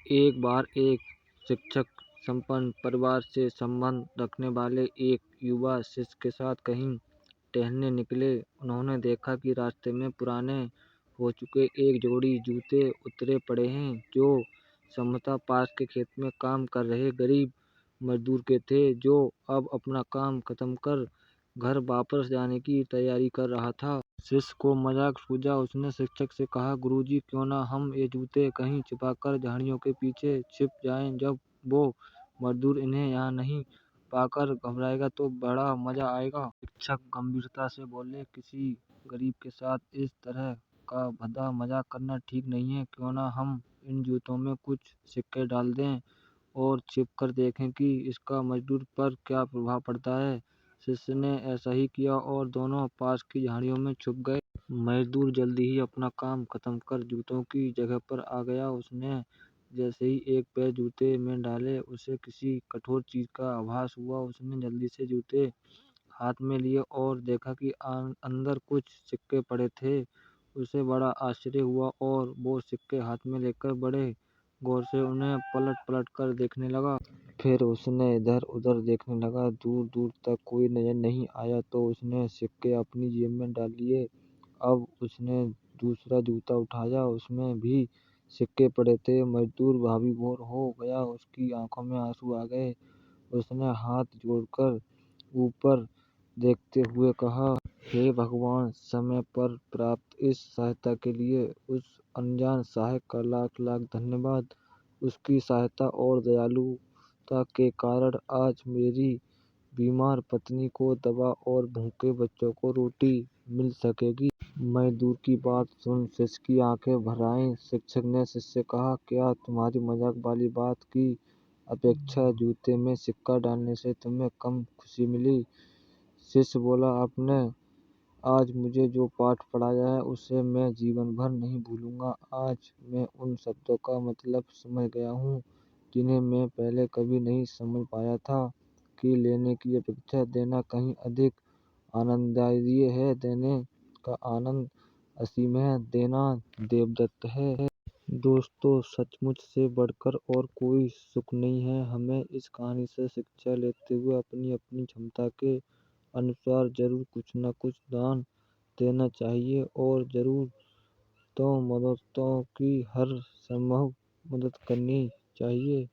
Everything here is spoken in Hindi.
एक बार एक शिक्षक संपन्न परिवार से संबंध रखने वाले एक युवा शिष्य के साथ कहीं टहलने निकले। उन्होंने देखा कि रास्ते में पुराने हो चुके एक जोड़ी जूते उतरे पड़े हैं, जो संभवतः पास के खेत में काम कर रहे गरीब मजदूर के थे, जो अब अपना काम खत्म कर घर वापस जाने की तैयारी कर रहा था। शिष्य को मजाक सूझा। उसने शिक्षक से कहा, गुरुजी, क्यों ना हम ये जूते कहीं छिपाकर झाड़ियों के पीछे छिप जाएं। जब वो मजदूर इन्हें यहाँ नहीं पाकर घबराएगा तो बड़ा मजा आएगा। शिक्षक गंभीरता से बोले, किसी गरीब के साथ इस तरह का भद्दा मजाक करना ठीक नहीं है। क्यों ना हम इन जूतों में कुछ सिक्के डाल दें और छिप कर देखें कि इसका मजदूर पर क्या प्रभाव पड़ता है। शिष्य ने ऐसा ही किया और दोनों पास की झाड़ियों में छुप गए। मजदूर जल्दी ही अपना काम खत्म कर जूतों की जगह पर आ गया। उसने जैसे ही एक पैर जूते में डाले, उसे किसी कठोर चीज का आभास हुआ। उसने जल्दी से जूते हाथ में लिए और देखा कि अंदर कुछ सिक्के पड़े थे। उसे बड़ा आश्चर्य हुआ और वो सिक्के हाथ में लेकर बड़े गौर से उन्हें पलट पलट कर देखने लगा। फिर उसने इधर उधर देखने लगा। दूर दूर तक कोई नजर नहीं आया तो उसने सिक्के अपनी जेब में डाल लिए। अब उसने दूसरा जूता उठाया, उसमें भी सिक्के पड़े थे। मजदूर भावी भोर हो गया, उसकी आंखों में आंसू आ गए। उसने हाथ जोड़कर ऊपर देखते हुए कहा, हे भगवान, समय पर प्राप्त इस सहायता के लिए उस अनजान सहायक का लाख लाख धन्यवाद। उसकी सहायता और दयालुता के कारण आज मेरी बीमार पत्नी को दवा और भूखे बच्चों को रोटी मिल सकेगी। मजदूर की बात सुन शिष्य की आंखें भर आईं। शिक्षक ने शिष्य से कहा, क्या तुम्हारी मजाक वाली बात की अपेक्षा जूते में सिक्का डालने से तुम्हें कम खुशी मिली? शिष्य बोला, आपने आज मुझे जो पाठ पढ़ाया है उसे मैं जीवन भर नहीं भूलूंगा। आज मैं उन शब्दों का मतलब समझ गया हूँ जिन्हें मैं पहले कभी नहीं समझ पाया था, कि लेने की अपेक्षा देना कहीं अधिक आनंददायी है। देने का आनंद असीम है, देना देवदत्त है। दोस्तों, सचमुच से बढ़कर और कोई सुख नहीं है। हमें इस कहानी से शिक्षा लेते हुए अपनी अपनी क्षमता के अनुसार जरूर कुछ न कुछ दान देना चाहिए और जरूरतमंदों की हर संभव मदद करनी चाहिए।